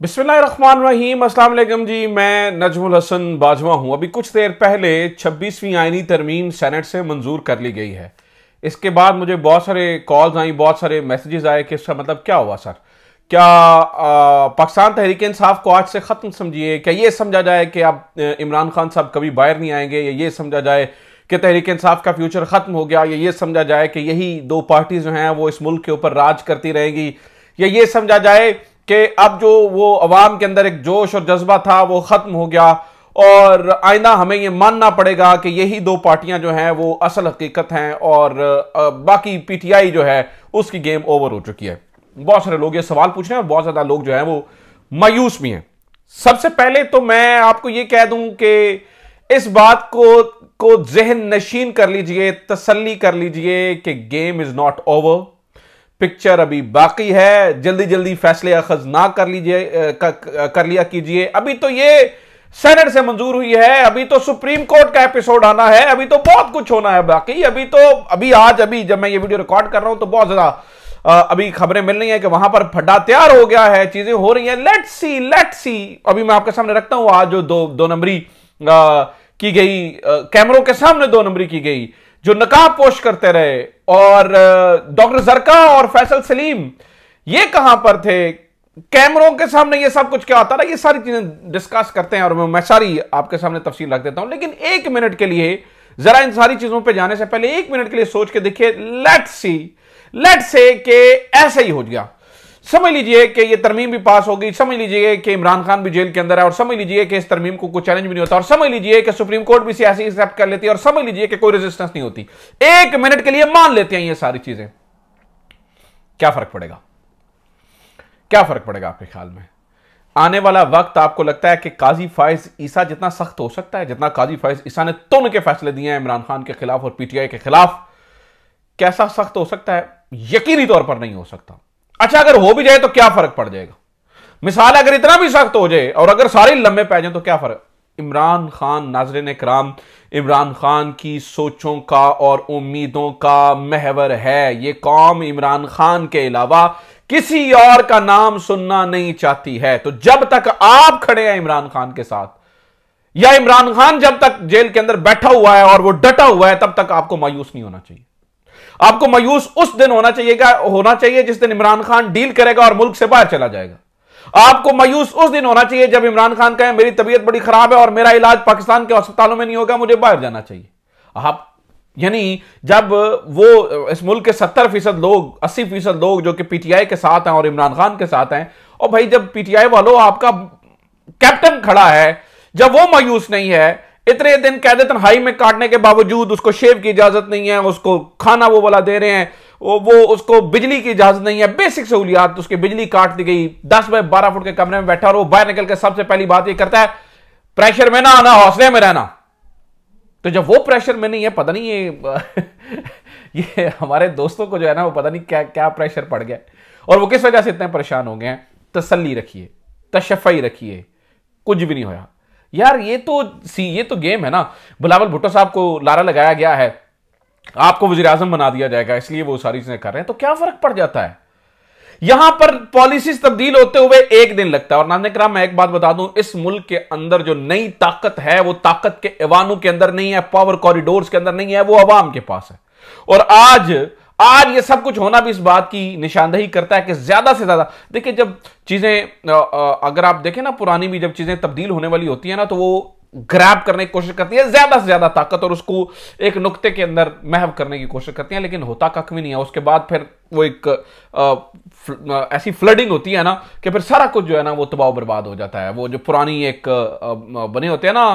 बिस्मिल्लाहिर्रहमानिर्रहीम, अस्सलाम वालेकुम जी। मैं नजमुल हसन बाजवा हूं। अभी कुछ देर पहले 26वीं आईनी तरमीम सेनेट से मंजूर कर ली गई है। इसके बाद मुझे बहुत सारे कॉल्स आई, बहुत सारे मैसेजेस आए कि इसका मतलब क्या हुआ सर? क्या पाकिस्तान तहरीक इंसाफ को आज से ख़त्म समझिए? क्या ये समझा जाए कि अब इमरान खान साहब कभी बाहर नहीं आएंगे, या ये समझा जाए कि तहरीक इंसाफ का फ्यूचर ख़त्म हो गया, या ये समझा जाए कि यही दो पार्टी जो हैं वो इस मुल्क के ऊपर राज करती रहेगी, या ये समझा जाए कि अब जो वो अवाम के अंदर एक जोश और जज्बा था वो ख़त्म हो गया और आइंदा हमें ये मानना पड़ेगा कि यही दो पार्टियां जो हैं वो असल हकीकत हैं और बाकी पीटीआई जो है उसकी गेम ओवर हो चुकी है। बहुत सारे लोग ये सवाल पूछ रहे हैं और बहुत ज़्यादा लोग जो हैं वो मायूस भी हैं। सबसे पहले तो मैं आपको ये कह दूं कि इस बात को जहन नशीन कर लीजिए, तसल्ली कर लीजिए कि game is not over. Picture अभी बाकी है। जल्दी जल्दी फैसले अखज ना कर लीजिए, कर लिया कीजिए। अभी तो ये सेनेट से मंजूर हुई है, अभी तो सुप्रीम कोर्ट का एपिसोड आना है, अभी तो बहुत कुछ होना है बाकी। अभी जब मैं ये वीडियो रिकॉर्ड कर रहा हूं तो बहुत ज्यादा अभी खबरें मिल रही हैं कि वहां पर फड्डा तैयार हो गया है, चीजें हो रही हैं। Let's see. अभी मैं आपके सामने रखता हूं आज जो दो नंबरी की गई, कैमरों के सामने 2 नंबरी की गई, जो नकाब पोश करते रहे, और डॉक्टर जरका और फैसल सलीम ये कहां पर थे? कैमरों के सामने ये सब कुछ क्या होता है, ये सारी चीजें डिस्कस करते हैं और मैं सारी आपके सामने तफसील रख देता हूं। लेकिन 1 मिनट के लिए जरा इन सारी चीजों पे जाने से पहले 1 मिनट के लिए सोच के देखिए। लेट्स से कि ऐसे ही हो गया। समझ लीजिए कि ये तरमीम भी पास हो गई, समझ लीजिए कि इमरान खान भी जेल के अंदर है, और समझ लीजिए कि इस तरमीम को कोई चैलेंज भी नहीं होता, और समझ लीजिए कि सुप्रीम कोर्ट भी इसे ऐसे एक्सेप्ट कर लेती है, और समझ लीजिए कि कोई रेजिस्टेंस नहीं होती। 1 मिनट के लिए मान लेते हैं ये सारी चीजें। क्या फर्क पड़ेगा? क्या फर्क पड़ेगा आपके ख्याल में? आने वाला वक्त आपको लगता है कि काजी फाइज ईसा जितना सख्त हो सकता है, जितना काजी फाइज ईसा ने तुन के फैसले दिए हैं इमरान खान के खिलाफ और पीटीआई के खिलाफ, कैसा सख्त हो सकता है? यकीनी तौर पर नहीं हो सकता। अच्छा, अगर हो भी जाए तो क्या फर्क पड़ जाएगा? मिसाल, अगर इतना भी सख्त हो जाए और अगर सारे लम्बे पै जाए तो क्या फर्क? इमरान खान, नाज़रीन इकराम, इमरान खान की सोचों का और उम्मीदों का महवर है। ये कौम इमरान खान के अलावा किसी और का नाम सुनना नहीं चाहती है। तो जब तक आप खड़े हैं इमरान खान के साथ, या इमरान खान जब तक जेल के अंदर बैठा हुआ है और वो डटा हुआ है, तब तक आपको मायूस नहीं होना चाहिए। आपको मायूस उस दिन होना चाहिए जिस दिन इमरान खान डील करेगा और मुल्क से बाहर चला जाएगा। आपको मायूस उस दिन होना चाहिए जब इमरान खान कहे मेरी तबीयत बड़ी खराब है और मेरा इलाज पाकिस्तान के अस्पतालों में नहीं होगा, मुझे बाहर जाना चाहिए। आप यानी जब वो इस मुल्क के 70% लोग, 80% लोग जो कि पीटीआई के साथ हैं और इमरान खान के साथ हैं, और भाई जब पीटीआई वालों आपका कैप्टन खड़ा है, जब वो मायूस नहीं है, इतने दिन कैद तन्हाई में काटने के बावजूद उसको शेव की इजाजत नहीं है, उसको खाना वो वाला दे रहे हैं, वो उसको बिजली की इजाजत नहीं है, बेसिक सहूलियात, उसकी बिजली काट दी गई, 10 बाय 12 फुट के कमरे में बैठा और वो बाहर निकल के सबसे पहली बात ये करता है प्रेशर में ना आना, हौसले में रहना। तो जब वो प्रेशर में नहीं है, पता नहीं ये हमारे दोस्तों को जो है ना वो पता नहीं क्या क्या प्रेशर पड़ गया और वो किस वजह से इतने परेशान हो गए हैं। तसल्ली रखिए, तशफ़ई रखिए, कुछ भी नहीं होया यार। ये तो गेम है ना। बिलावल भुट्टो साहब को लारा लगाया गया है, आपको वज़ीर आज़म बना दिया जाएगा, इसलिए वो सारी चीजें कर रहे हैं। तो क्या फर्क पड़ जाता है? यहां पर पॉलिसीज तब्दील होते हुए 1 दिन लगता है। और नाज़रीन किराम, मैं एक बात बता दूं, इस मुल्क के अंदर जो नई ताकत है वो ताकत के ऐवानों के अंदर नहीं है, पावर कॉरिडोर्स के अंदर नहीं है, वो अवाम के पास है। और आज ये सब कुछ होना भी इस बात की निशानदेही करता है कि ज्यादा से ज्यादा देखिए, जब चीजें अगर आप देखें ना, पुरानी भी जब चीजें तब्दील होने वाली होती है ना, तो वो ग्रैब करने की कोशिश करती है ज्यादा से ज्यादा ताकत और उसको एक नुक्ते के अंदर महव करने की कोशिश करती है, लेकिन होता कख भी नहीं है। उसके बाद फिर वो एक ऐसी फ्लडिंग होती है ना कि फिर सारा कुछ जो है ना वो तबाह बर्बाद हो जाता है। वो जो पुरानी एक बने होते हैं ना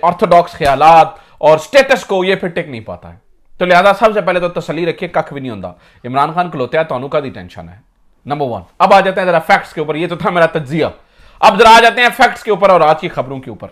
ऑर्थोडॉक्स ख्यालात और स्टेटस को, ये फिर टिक नहीं पाता है। तो लिहाजा सबसे पहले तो तसल्ली रखिए, कख भी नहीं होता। इमरान खान खलोते हैं, तो का दी टेंशन है, नंबर 1। अब आ जाते हैं जरा फैक्ट्स के ऊपर। ये तो था मेरा तज्जिया, अब जरा आ जाते हैं फैक्ट्स के ऊपर और आज की खबरों के ऊपर।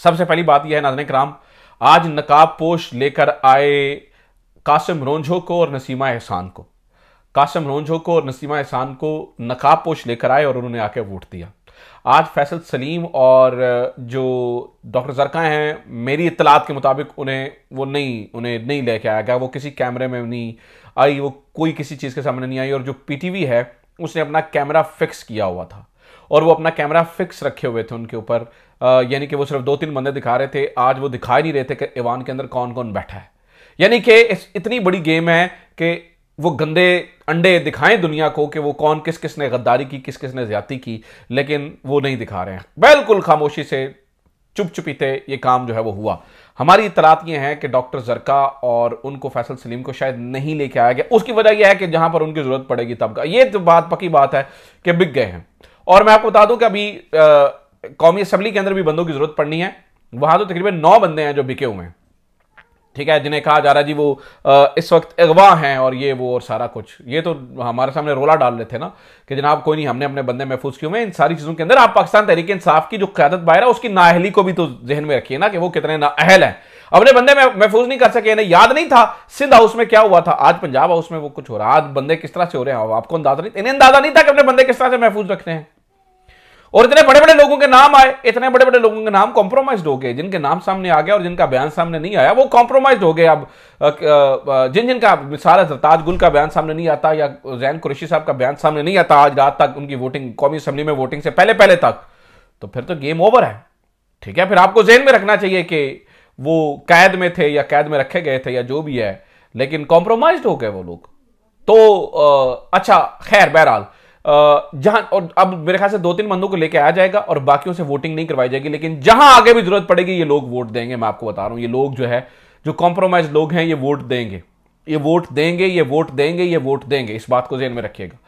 सबसे पहली बात यह है नाज़रीन किराम, आज नकाब पोश लेकर आए कासिम रोंझो को और नसीमा एहसान को। कासिम रोंझो को और नसीमा एहसान को नकाब पोश लेकर आए और उन्होंने आके वोट दिया। आज फैसल सलीम और जो डॉक्टर जरका हैं, मेरी इत्तलात के मुताबिक उन्हें नहीं लेके आया गया, वो किसी कैमरे में नहीं आई, वो कोई किसी चीज़ के सामने नहीं आई, और जो पीटीवी है उसने अपना कैमरा फिक्स किया हुआ था और वो अपना कैमरा फिक्स रखे हुए थे उनके ऊपर, यानी कि वो सिर्फ 2-3 बंदे दिखा रहे थे, आज वो दिखा ही नहीं रहे थे कि ईवान के अंदर कौन कौन बैठा है। यानी कि इतनी बड़ी गेम है कि वो गंदे अंडे दिखाएं दुनिया को कि वो कौन किस किस ने गद्दारी की, किस किस ने ज्यादती की, लेकिन वो नहीं दिखा रहे हैं। बिल्कुल खामोशी से चुप चुपीते ये काम जो है वो हुआ। हमारी इतलात ये है कि डॉक्टर जरका और उनको फैसल सलीम को शायद नहीं लेके आया गया। उसकी वजह यह है कि जहां पर उनकी जरूरत पड़ेगी तब का, ये तो बात पक्की बात है कि बिक गए हैं। और मैं आपको बता दूं कि अभी कौमी असम्बली के अंदर भी बंदों की जरूरत पड़नी है। वहां तो तकरीबन 9 बंदे हैं जो बिके हुए हैं, ठीक है, जिन्हें कहा जा रहा है जी वो इस वक्त अगवा हैं और ये वो और सारा कुछ। ये तो हमारे सामने रोला डाल रहे थे ना कि जनाब कोई नहीं, हमने अपने बंदे महफूज किए हुए। इन सारी चीजों के अंदर आप पाकिस्तान तहरीक इंसाफ की जो क़यादत बाहर है उसकी नाअहली को भी तो जहन में रखिए ना कि वो कितने नाअहल हैं। अपने बंदे महफूज नहीं कर सके, इन्हें याद नहीं था सिंध हाउस में क्या हुआ था, आज पंजाब हाउस में वो कुछ हो रहा है। आज बंदे किस तरह से हो रहे हैं आपको अंदाजा नहीं, इन्हें अंदाजा नहीं था कि अपने बंदे किस तरह से महफूज रखते हैं। और इतने बड़े बड़े लोगों के नाम आए, इतने बड़े बड़े लोगों के नाम कॉम्प्रोमाइज हो गए। जिनके नाम सामने आ गया और जिनका बयान सामने नहीं आया वो कॉम्प्रोमाइज हो गए। अब जिनका मिसाल है सरताज गुल का बयान सामने नहीं आता या जैन कुरैशी साहब का बयान सामने नहीं आता आज रात तक, उनकी वोटिंग कौमी असम्बली में वोटिंग से पहले पहले तक, तो फिर तो गेम ओवर है। ठीक है, फिर आपको जहन में रखना चाहिए कि वो कैद में थे या कैद में रखे गए थे या जो भी है, लेकिन कॉम्प्रोमाइज हो गए वो लोग। तो अच्छा खैर बहरहाल जहां, और अब मेरे ख्याल से 2-3 बंदों को लेकर आया जाएगा और बाकियों से वोटिंग नहीं करवाई जाएगी, लेकिन जहां आगे भी जरूरत पड़ेगी ये लोग वोट देंगे। मैं आपको बता रहा हूं, ये लोग जो है जो कॉम्प्रोमाइज लोग हैं ये वोट देंगे, ये वोट देंगे, ये वोट देंगे, ये वोट देंगे। इस बात को ज़हन में रखिएगा।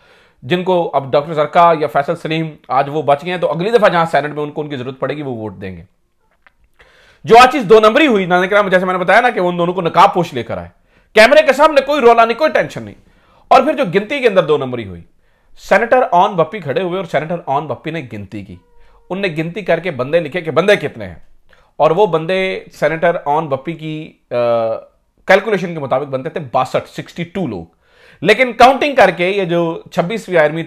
जिनको अब डॉक्टर जरका या फैसल सलीम आज वो बच गए हैं, तो अगली दफा जहां सेनेट में उनको उनकी जरूरत पड़ेगी वो वोट देंगे। जो आज चीज 2 नंबरी हुई नाज़रीन, जैसे मैंने बताया ना कि उन दोनों को नकाब पोश लेकर आए कैमरे के सामने, कोई रोला नहीं, कोई टेंशन नहीं। और फिर जो गिनती के अंदर 2 नंबरी हुई, सेनेटर ऑन बप्पी खड़े हुए और सेनेटर ऑन बप्पी ने गिनती की। उनने गिनती करके बंदे लिखे कि बंदे कितने हैं, और वो बंदे सेनेटर ऑन बप्पी की कैलकुलेशन के मुताबिक बनते थे 62 लोग। लेकिन काउंटिंग करके ये जो 26वीं आईनी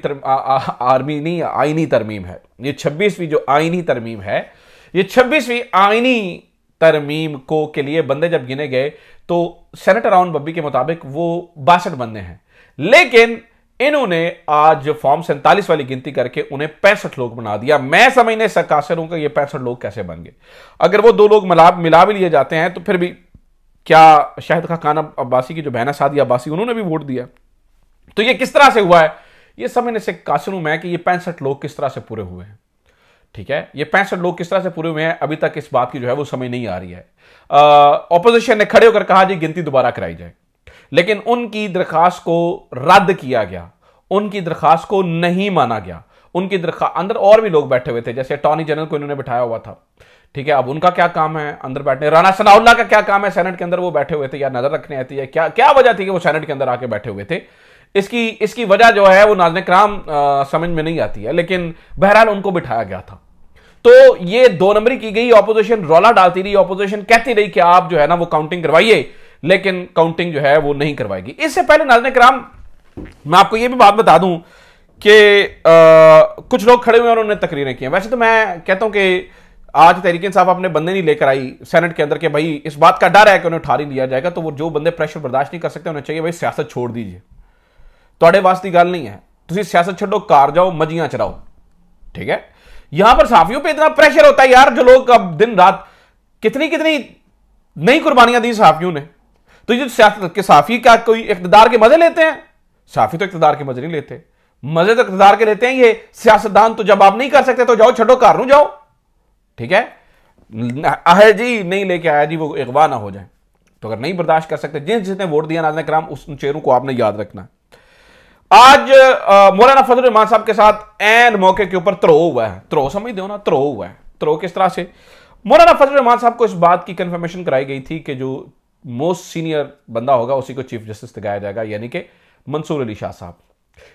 तरमीम है, ये 26वीं जो आईनी तरमीम है, ये 26वीं आईनी तरमीम को के लिए बंदे जब गिने गए तो सेनेटर ऑन बप्पी के मुताबिक वो 62 बंदे हैं। लेकिन इन्होंने आज फॉर्म 47 वाली गिनती करके उन्हें 65 लोग बना दिया। मैं समझने से कासिर हूं कि ये 65 लोग कैसे बन गए। अगर वो 2 लोग मिला भी लिए जाते हैं तो फिर भी क्या शाहिद खान अब्बासी की जो बहना सादिया अब्बासी उन्होंने भी वोट दिया, तो ये किस तरह से हुआ है ये समझने से कासिर हूं मैं कि ये 65 लोग किस तरह से पूरे हुए हैं। ठीक है, ये 65 लोग किस तरह से पूरे हुए हैं अभी तक इस बात की जो है वो समझ नहीं आ रही है। ऑपोजिशन ने खड़े होकर कहा जी गिनती दोबारा कराई जाए, लेकिन उनकी दरखास्त को रद्द किया गया, उनकी दरखास्त को नहीं माना गया। उनकी दरखास्त अंदर और भी लोग बैठे हुए थे, जैसे अटॉर्नी जनरल को इन्होंने बिठाया हुआ था। ठीक है, अब उनका क्या काम है अंदर बैठने, राना सनाउल्लाह का क्या काम है सेनेट के अंदर वो बैठे हुए थे या नजर रखने आती है, क्या वजह थी कि वो सेनेट के अंदर आके बैठे हुए थे। इसकी वजह जो है वो नाज़रीन किराम समझ में नहीं आती है, लेकिन बहरहाल उनको बिठाया गया था। तो ये 2 नंबरी की गई। ऑपोजिशन रौला डालती रही, ऑपोजिशन कहती रही कि आप जो है ना वो काउंटिंग करवाइए, लेकिन काउंटिंग जो है वो नहीं करवाएगी। इससे पहले नाज़रीन किराम मैं आपको ये भी बात बता दूं कि कुछ लोग खड़े हुए और उन्होंने तकरीरें की हैं। वैसे तो मैं कहता हूं कि आज तहरीक इंसाफ अपने बंदे नहीं लेकर आई सेनेट के अंदर के भाई इस बात का डर है कि उन्हें उठा ही लिया जाएगा, तो वो जो बंदे प्रेशर बर्दाश्त नहीं कर सकते उन्हें चाहिए भाई सियासत छोड़ दीजिए, ਤੁਹਾਡੇ वास्ते गल नहीं है, तुम सियासत छोड़ो, कार जाओ, मजियां चराओ। ठीक है, यहां पर सहाफियों पे इतना प्रेशर होता है यार, जो लोग अब दिन रात कितनी नई कुर्बानियां दी सहाफियों ने। तो ये सियासत के सहाफी का कोई इख्तिदार के मजे लेते हैं? सहाफी तो इख्तिदार के मजे नहीं लेते, मजे तो इख्तिदार के लेते हैं ये सियासतदान। तो जब आप नहीं कर सकते तो जाओ, छड़ो, कार रू जाओ। ठीक है, है जी नहीं लेके आया जी वो अगवा ना हो जाए। तो अगर नहीं बर्दाश्त कर सकते, जिसने वोट दिया नाज़रीन किराम उस चेहरों को आपने याद रखना। आज मौलाना फजल रहमान साहब के साथ एन मौके के ऊपर त्रो हुआ है। त्रो समझते हो ना, त्रो हुआ है। त्रो किस तरह से? मौलाना फजल रहमान साहब को इस बात की कंफर्मेशन कराई गई थी कि जो मोस्ट सीनियर बंदा होगा उसी को चीफ जस्टिस लगाया जाएगा, यानी कि मंसूर अली शाह साहब।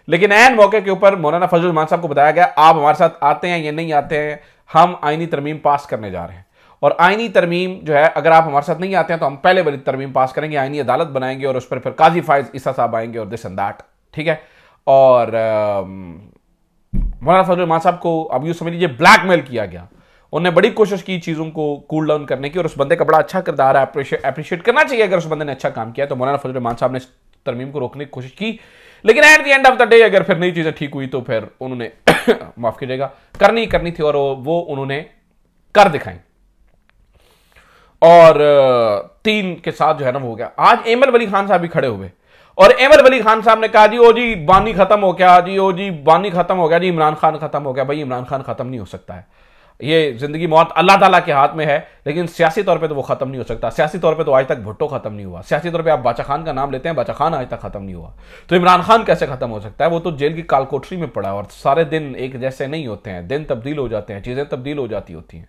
लेकिन एन मौके के ऊपर मौलाना फजल रहमान साहब को बताया गया आप हमारे साथ आते हैं या नहीं आते हैं, हम आईनी तरमीम पास करने जा रहे हैं। और आईनी तरमीम जो है अगर आप हमारे साथ नहीं आते हैं तो हम पहले वाली तरमीम पास करेंगे, आईनी अदालत बनाएंगे और उस पर फिर काजी फायज ईसा साहब आएंगे और दिस एंड दैट। ठीक है, और मौलाना फजल रहमान साहब को अब यूं समझ लीजिए ब्लैकमेल किया गया। उन्होंने बड़ी कोशिश की चीज़ों को कूल डाउन करने की, और उस बंदे का बड़ा अच्छा किरदार है, अप्रिशिएट करना चाहिए अगर उस बंदे ने अच्छा काम किया। तो मौलाना फजल रहमान साहब ने तरमीम को रोकने की कोशिश की, लेकिन at the end of the day अगर फिर नई चीज़ें ठीक हुई तो फिर उन्होंने माफ़ कीजिएगा करनी थी और वो उन्होंने कर दिखाई। और 3 के साथ जो है ना वो हो गया। आज एमएल वली खान साहब भी खड़े हुए और एमएल वली खान साहब ने कहा जी ओ जी बानी खत्म हो गया जी, ओ जी बानी खत्म हो गया जी, इमरान खान खत्म हो गया। भाई इमरान खान खत्म नहीं हो सकता है, ये जिंदगी मौत अल्लाह ताला के हाथ में है, लेकिन सियासी तौर पे तो वो खत्म नहीं हो सकता। सियासी तौर पे तो आज तक भुट्टो खत्म नहीं हुआ, सियासी तौर पे आप बाचा खान का नाम लेते हैं, बाचा खान आज तक खत्म नहीं हुआ, तो इमरान खान कैसे खत्म हो सकता है? वो तो जेल की काल कोठरी में पड़ा और सारे दिन एक जैसे नहीं होते हैं, दिन तब्दील हो जाते हैं, चीजें तब्दील हो जाती होती हैं।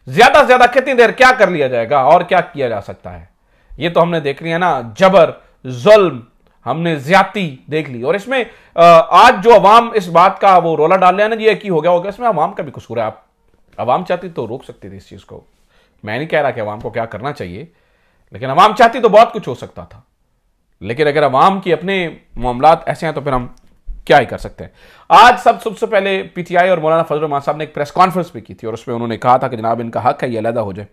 ज्यादा से ज्यादा कितनी देर क्या कर लिया जाएगा और क्या किया जा सकता है? ये तो हमने देख लिया ना, जबर जुल्म, हमने ज्यादती देख ली। और इसमें आज जो अवाम इस बात का वो रोला डाल रहे हैं ना जी, की हो गया, इसमें अवाम का भी कसूर है। आप अवाम चाहती तो रोक सकती थी इस चीज को, मैं नहीं कह रहा कि अवाम को क्या करना चाहिए, लेकिन अवाम चाहती तो बहुत कुछ हो सकता था। लेकिन अगर अवाम की अपने मामलात ऐसे हैं तो फिर हम क्या ही कर सकते हैं। आज सबसे पहले पीटीआई और मौलाना फजल रहमान साहब ने एक प्रेस कॉन्फ्रेंस भी की थी और उसमें उन्होंने कहा था कि जनाब इनका हक है ये अलहदा हो जाए,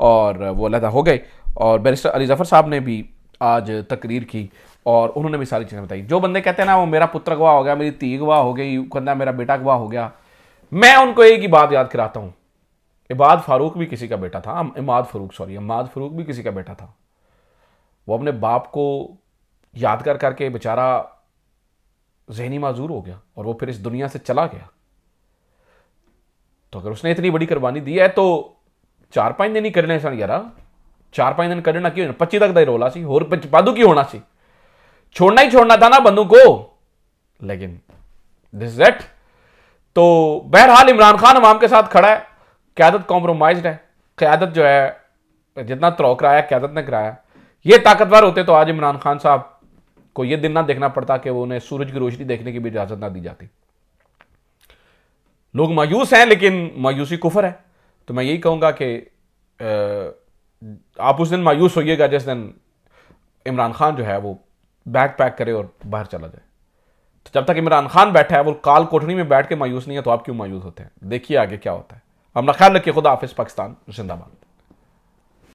और वो अलहदा हो गए। और बैरिस्टर अली जफर साहब ने भी आज तकरीर की और उन्होंने भी सारी चीज़ें बताई। जो बंदे कहते हैं ना वो मेरा पुत्र गवाह हो गया, मेरी धी गवाह हो गई, कहना मेरा बेटा गवाह हो गया, मैं उनको एक ही बात याद कराता हूँ, इमाद फारूक भी किसी का बेटा था, इमाद फारूक भी किसी का बेटा था। वो अपने बाप को याद कर करके बेचारा जहनी माजूर हो गया और वो फिर इस दुनिया से चला गया। तो अगर उसने इतनी बड़ी कुर्बानी दी है तो 4-5 दिन ही करने सन यार, 4-5 दिन करना क्यों, 25 तक का रोला सी होर बादू की होना सी, छोड़ना ही छोड़ना था ना बंदू को, लेकिन दिस इट। तो बहरहाल इमरान खान अवाम के साथ खड़ा है, क़यादत कॉम्प्रोमाइज्ड है, क़यादत जो है जितना त्रौ कराया क़यादत ने कराया। ये ताकतवर होते तो आज इमरान खान साहब को यह दिन ना देखना पड़ता कि वो उन्हें सूरज की रोशनी देखने की भी इजाजत ना दी जाती। लोग मायूस हैं, लेकिन मायूसी कुफर है। तो मैं यही कहूंगा कि आप उस दिन मायूस होइएगा जिस दिन इमरान खान जो है वो बैग पैक करे और बाहर चला जाए। तो जब तक इमरान खान बैठा है, वो काल कोठरी में बैठ के मायूस नहीं है, तो आप क्यों मायूस होते हैं? देखिए आगे क्या होता है। अपना ख्याल रखिए। खुदा हाफिज। पाकिस्तान जिंदाबाद।